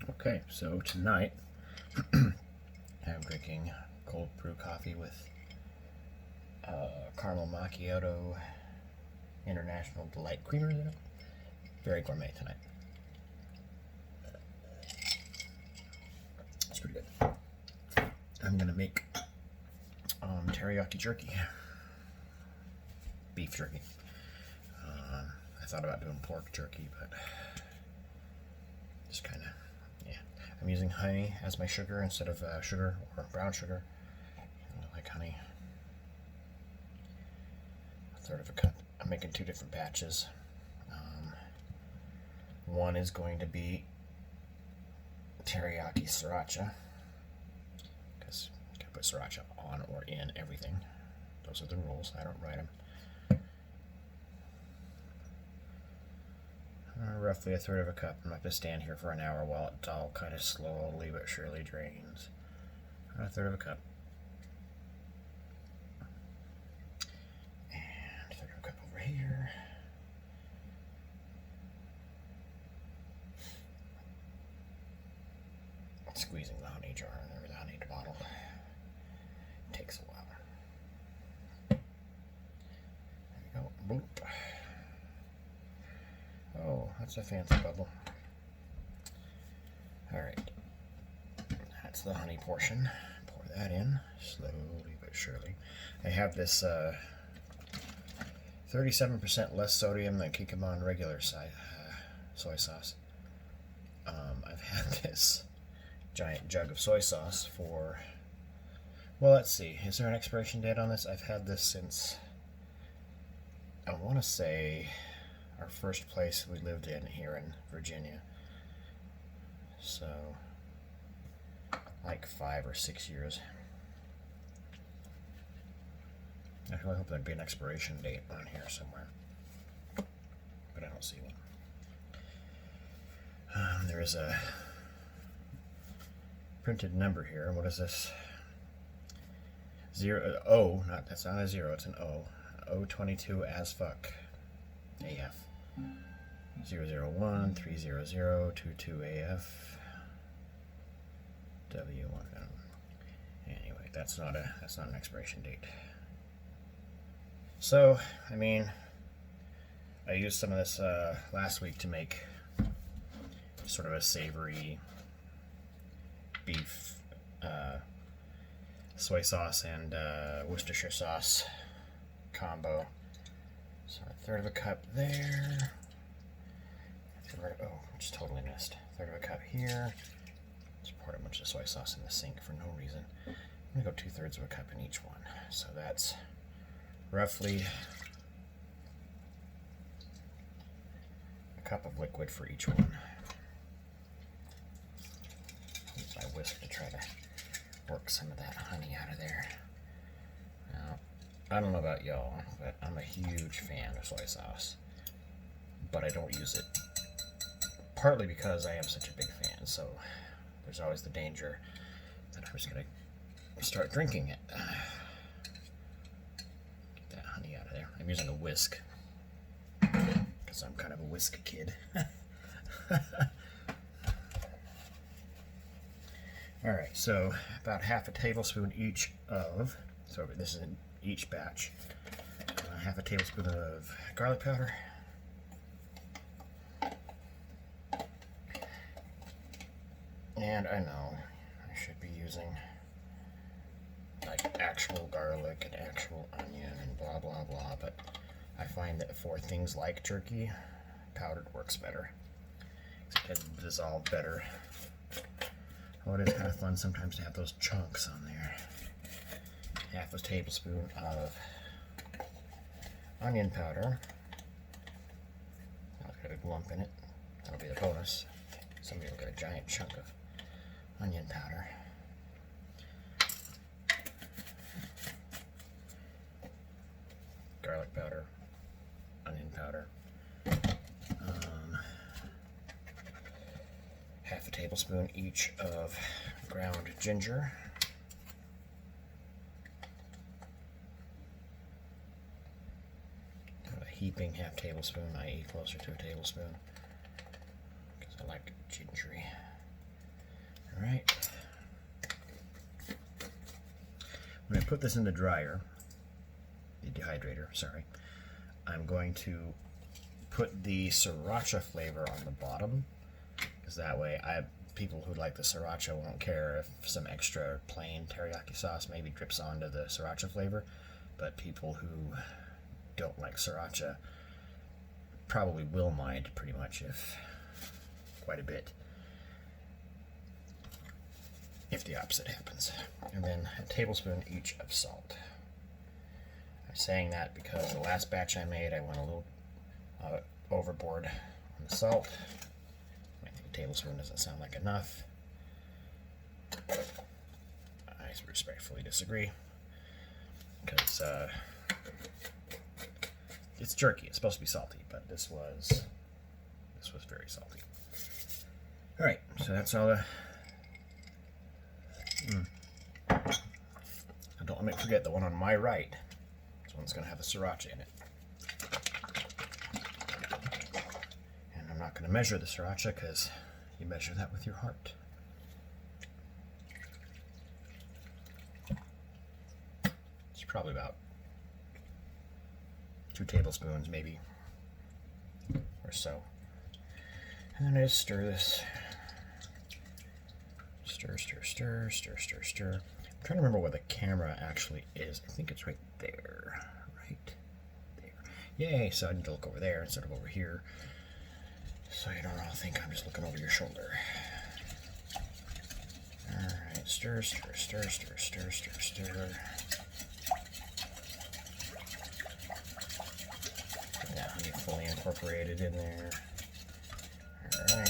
Okay, so tonight I'm drinking cold brew coffee with caramel macchiato international delight creamer in it. Very gourmet tonight. It's pretty good. I'm gonna make teriyaki jerky, beef jerky. I thought about doing pork jerky, but just kind of, yeah. I'm using honey as my sugar instead of sugar or brown sugar. I like honey. A third of a cup. I'm making two different batches. One is going to be teriyaki sriracha, because you can put sriracha on or in everything. Those are the rules. I don't write them. Roughly a third of a cup. I'm not going to stand here for an hour while it all kind of slowly but surely drains. A third of a cup. And a third of a cup over here. Squeezing the honey jar or the honey bottle takes a while. There you go. Boop. Oh, that's a fancy bubble. Alright. That's the honey portion. Pour that in slowly but surely. I have this 37% less sodium than Kikkoman regular soy sauce. I've had this giant jug of soy sauce for, well, let's see, is there an expiration date on this? I've had this since, I want to say, our first place we lived in here in Virginia. So, like 5 or 6 years. I really hope there'd be an expiration date on here somewhere, but I don't see one. There is a printed number here. What is this? O, that's not a 0, it's an O. O22 as fuck. AF. 001 300 22 AF W1. Anyway, that's not an expiration date. So, I mean, I used some of this last week to make sort of a savory beef soy sauce and Worcestershire sauce combo. So a third of a cup there. Oh, just totally missed. A third of a cup here. Just poured a bunch of soy sauce in the sink for no reason. I'm gonna go 2/3 of a cup in each one. So that's roughly a cup of liquid for each one. Use my whisk to try to work some of that honey out of there. Now, I don't know about y'all, but I'm a huge fan of soy sauce. But I don't use it, partly because I am such a big fan, so there's always the danger that I'm just going to start drinking it. Get that honey out of there. I'm using a whisk, because I'm kind of a whisk kid. Alright, so about half a tablespoon each of, so this is in each batch, half a tablespoon of garlic powder, and I know I should be using like actual garlic and actual onion and blah blah blah, but I find that for things like jerky, powdered works better. It dissolves better. Oh, it is kind of fun sometimes to have those chunks on there. Half a tablespoon of onion powder. I'll get a lump in it. That'll be the bonus. Somebody will get a giant chunk of onion powder. Garlic powder. Onion powder. Half a tablespoon each of ground ginger. A heaping half tablespoon, i.e. closer to a tablespoon, because I like gingery. Alright. When I put this in the dryer, the dehydrator, sorry, I'm going to put the sriracha flavor on the bottom, because that way people who like the sriracha won't care if some extra plain teriyaki sauce maybe drips onto the sriracha flavor, but people who don't like sriracha probably will mind pretty much, if quite a bit, if the opposite happens. And then a tablespoon each of salt. I'm saying that because the last batch I made, I went a little overboard on the salt. I think a tablespoon doesn't sound like enough. I respectfully disagree, because it's jerky. It's supposed to be salty, but this was very salty. All right, so that's all the. Don't let me forget the one on my right. This one's going to have the sriracha in it. And I'm not going to measure the sriracha, because you measure that with your heart. It's probably about 2 tablespoons, maybe, or so. And then I just stir this. Stir, stir, stir, stir, stir, stir. I'm trying to remember where the camera actually is. I think it's right there. Right there. Yay, so I need to look over there instead of over here, so you don't all think I'm just looking over your shoulder. Alright, stir, stir, stir, stir, stir, stir, stir. Get that honey fully incorporated in there. Alright.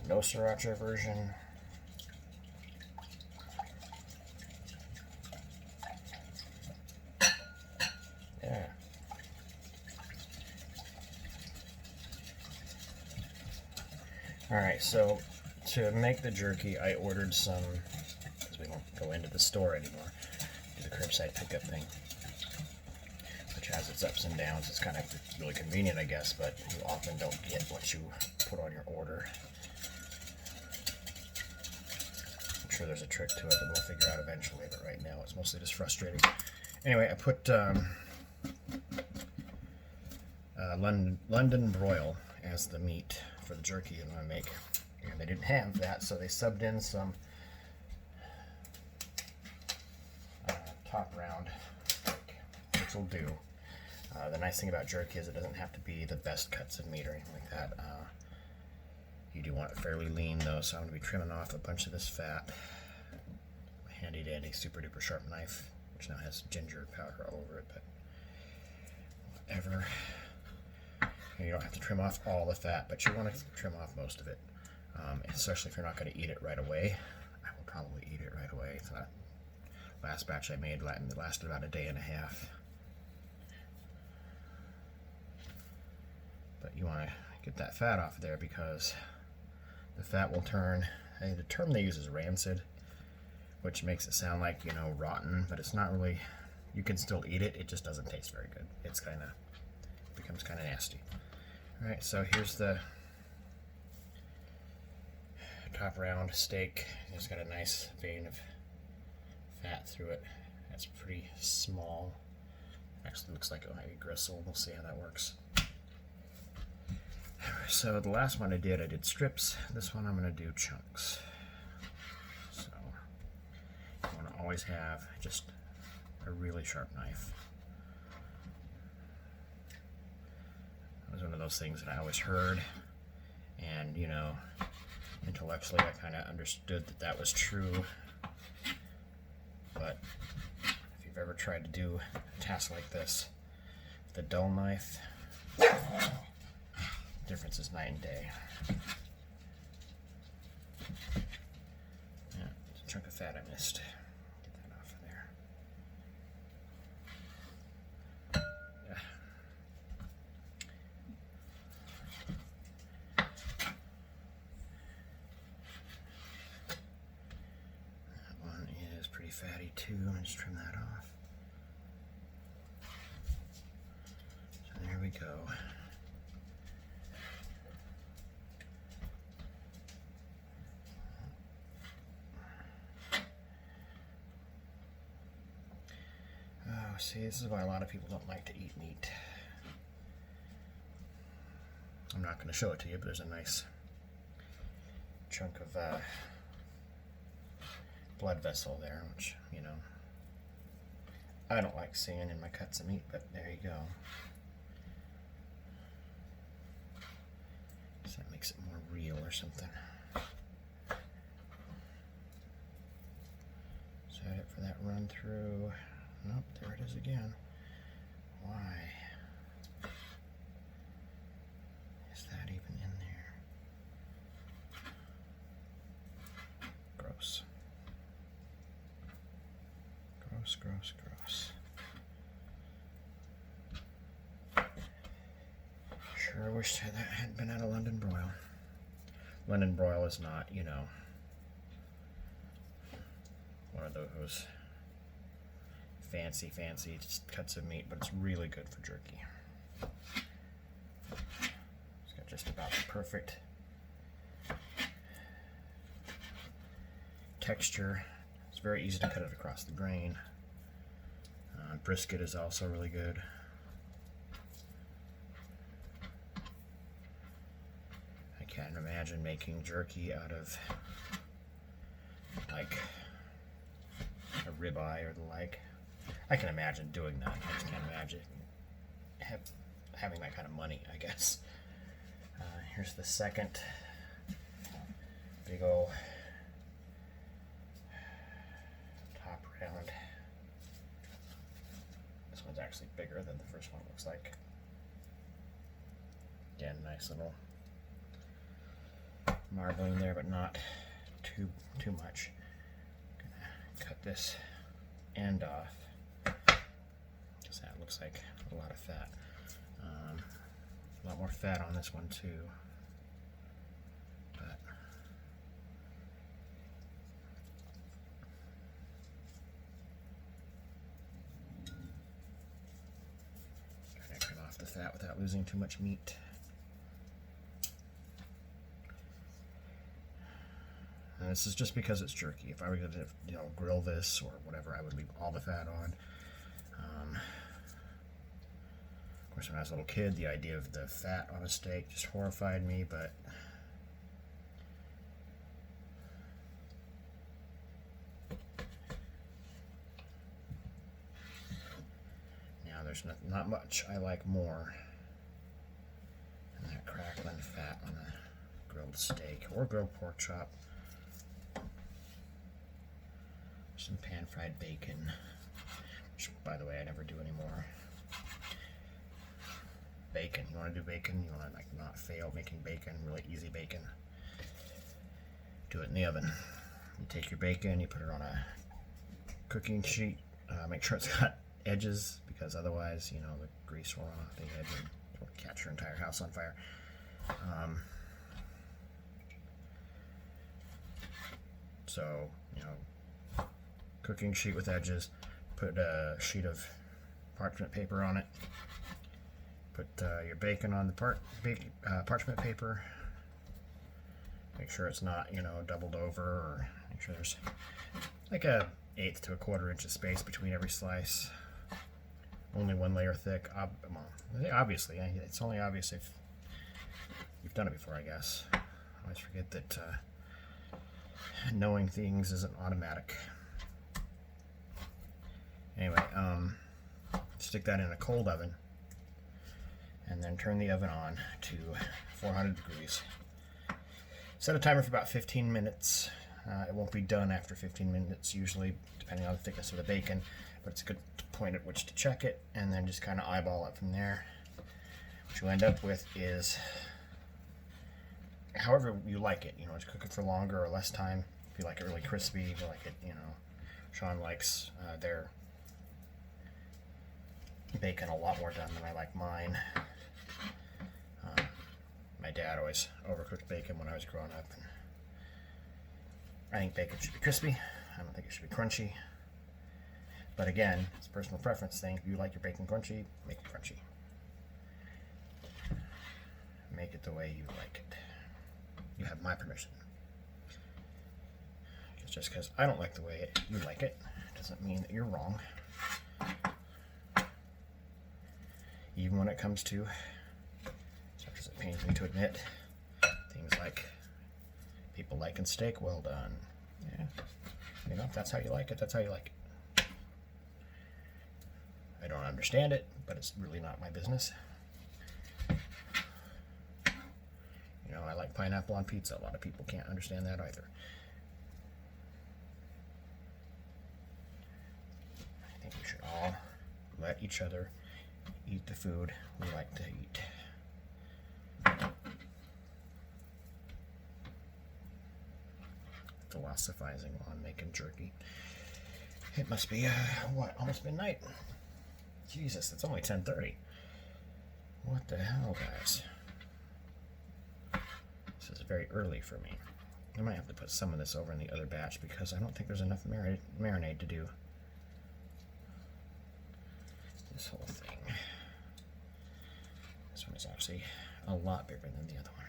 No sriracha version. Yeah. Alright, so to make the jerky, I ordered some, because we won't go into the store anymore, do the curbside pickup thing, which has its ups and downs. It's kind of really convenient, I guess, but you often don't get what you put on your order. I'm sure there's a trick to it that we'll figure out eventually, but right now it's mostly just frustrating. Anyway, I put London broil as the meat for the jerky I'm going to make, and they didn't have that, so they subbed in some top round steak, which will do. The nice thing about jerky is it doesn't have to be the best cuts of meat or anything like that. You do want it fairly lean though, so I'm going to be trimming off a bunch of this fat. My handy dandy super duper sharp knife, which now has ginger powder all over it, but whatever. You don't have to trim off all the fat, but you want to trim off most of it, especially if you're not going to eat it right away. I will probably eat it right away. So that last batch I made lasted about a day and a half. But you want to get that fat off there, because the fat will turn, the term they use is rancid, which makes it sound like, you know, rotten, but it's not really. You can still eat it, it just doesn't taste very good. It's becomes kind of nasty. Alright, so here's the top round steak. It's got a nice vein of fat through it. That's pretty small. Actually looks like it might be gristle. We'll see how that works. So the last one I did strips. This one I'm going to do chunks. So you want to always have just a really sharp knife. It was one of those things that I always heard, and you know, intellectually I kind of understood that that was true, but if you've ever tried to do a task like this with a dull knife, the difference is night and day. Yeah, there's a chunk of fat I missed. Get that off of there. Fatty too. I'm gonna just trim that off. So there we go. see, this is why a lot of people don't like to eat meat. I'm not going to show it to you, but there's a nice chunk of blood vessel there, which, you know, I don't like seeing in my cuts of meat, but there you go. So that makes it more real or something. Set it for that run through. Nope, there it is again. Why is that even in there? Gross. Gross, gross, gross. Sure wish that hadn't been out of London broil. London broil is not, you know, one of those fancy cuts of meat, but it's really good for jerky. It's got just about the perfect texture. It's very easy to cut it across the grain. Brisket is also really good. I can't imagine making jerky out of like a ribeye or the like. I can imagine doing that. I just can't imagine having that kind of money, I guess. Here's the second big ol' top round. This one's actually bigger than the first one, looks like. Again, nice little marbling there, but not too much. Gonna cut this end off. That looks like a lot of fat. A lot more fat on this one too. But trying to cut off the fat without losing too much meat. And this is just because it's jerky. If I were going to, you know, grill this or whatever, I would leave all the fat on. Of course, when I was a little kid, the idea of the fat on a steak just horrified me, but now there's not much I like more than that crackling fat on a grilled steak or grilled pork chop. Some pan-fried bacon, which, by the way, I never do anymore. Bacon. You want to do bacon? You want to like not fail making bacon? Really easy bacon. Do it in the oven. You take your bacon, you put it on a cooking sheet. Make sure it's got edges, because otherwise, you know, the grease will run off the edge and it'll catch your entire house on fire. So, you know, cooking sheet with edges. Put a sheet of parchment paper on it. Put your bacon on the parchment paper. Make sure it's not, you know, doubled over, or make sure there's like a 1/8 to 1/4 inch of space between every slice. Only one layer thick. Obviously, it's only obvious if you've done it before, I guess. I always forget that knowing things isn't automatic. Anyway, stick that in a cold oven. And then turn the oven on to 400 degrees. Set a timer for about 15 minutes. It won't be done after 15 minutes, usually, depending on the thickness of the bacon, but it's a good point at which to check it, and then just kind of eyeball it from there. What you end up with is however you like it. You know, just cook it for longer or less time. If you like it really crispy, if you like it, you know, Sean likes their bacon a lot more done than I like mine. My dad always overcooked bacon when I was growing up. And I think bacon should be crispy. I don't think it should be crunchy. But again, it's a personal preference thing. If you like your bacon crunchy, make it crunchy. Make it the way you like it. You have my permission. Just because I don't like the way you like it doesn't mean that you're wrong. even when it comes to, as much as it pains me to admit, things like people liking steak well done. Yeah, you know, if that's how you like it, that's how you like it. I don't understand it, but it's really not my business. You know, I like pineapple on pizza. A lot of people can't understand that either. I think we should all let each other eat the food we like to eat. Philosophizing on making jerky. It must be, what, almost midnight? Jesus, it's only 10:30. What the hell, guys? This is very early for me. I might have to put some of this over in the other batch because I don't think there's enough marinade to do this whole thing. This one is actually a lot bigger than the other one.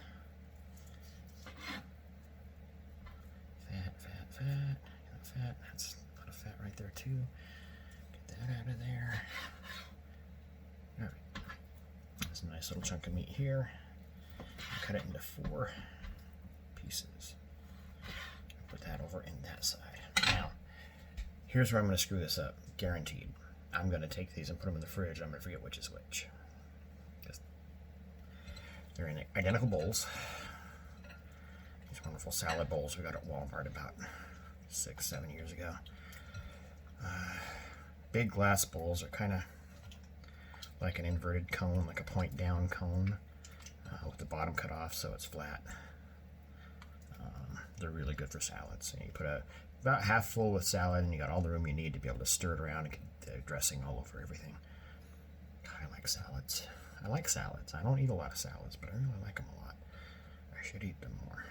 Fat. That's a lot of fat right there too. Get that out of there. Alright. There's a nice little chunk of meat here. I'll cut it into 4 pieces. Put that over in that side. Now, here's where I'm going to screw this up. Guaranteed. I'm going to take these and put them in the fridge. I'm going to forget which is which. They're in identical bowls. These wonderful salad bowls we got at Walmart about 6-7 years ago. Big glass bowls are kind of like an inverted cone, like a point down cone, with the bottom cut off so it's flat. They're really good for salads. And you put about half full with salad and you got all the room you need to be able to stir it around and get the dressing all over everything. I like salads. I like salads. I don't eat a lot of salads, but I really like them a lot. I should eat them more.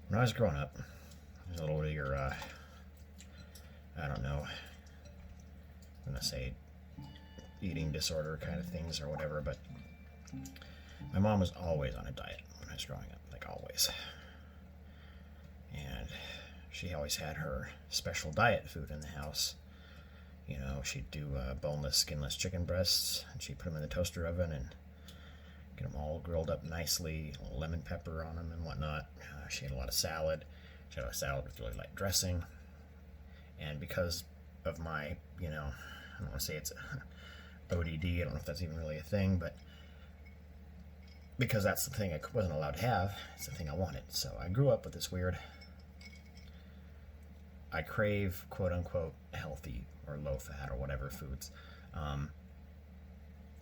When I was growing up, there's a little bigger, I don't know, I'm going to say eating disorder kind of things or whatever, but my mom was always on a diet when I was growing up, like always. And she always had her special diet food in the house. You know, she'd do boneless, skinless chicken breasts, and she'd put them in the toaster oven and get them all grilled up nicely, a little lemon pepper on them and whatnot. She had a lot of salad. She had a salad with really light dressing. And because of my, you know, I don't want to say it's ODD, I don't know if that's even really a thing, but because that's the thing I wasn't allowed to have, it's the thing I wanted. So I grew up with this weird, I crave quote-unquote healthy or low-fat or whatever foods.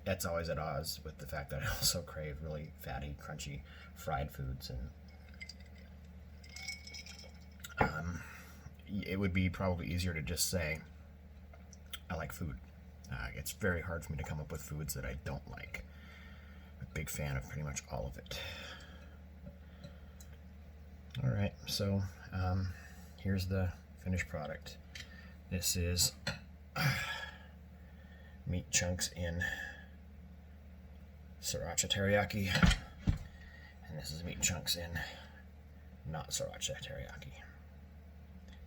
That's always at odds with the fact that I also crave really fatty, crunchy, fried foods. And it would be probably easier to just say, I like food. It's very hard for me to come up with foods that I don't like. I'm a big fan of pretty much all of it. Alright, so here's the finished product. This is meat chunks in sriracha teriyaki, and this is meat chunks in not sriracha teriyaki.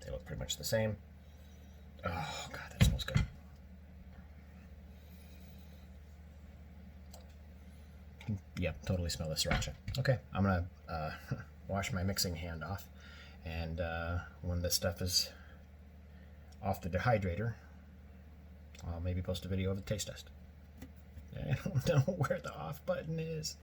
They look pretty much the same. Oh god, that smells good. Yep, totally smell the sriracha. Okay, I'm gonna wash my mixing hand off, and when this stuff is off the dehydrator, I'll maybe post a video of the taste test. I don't know where the off button is.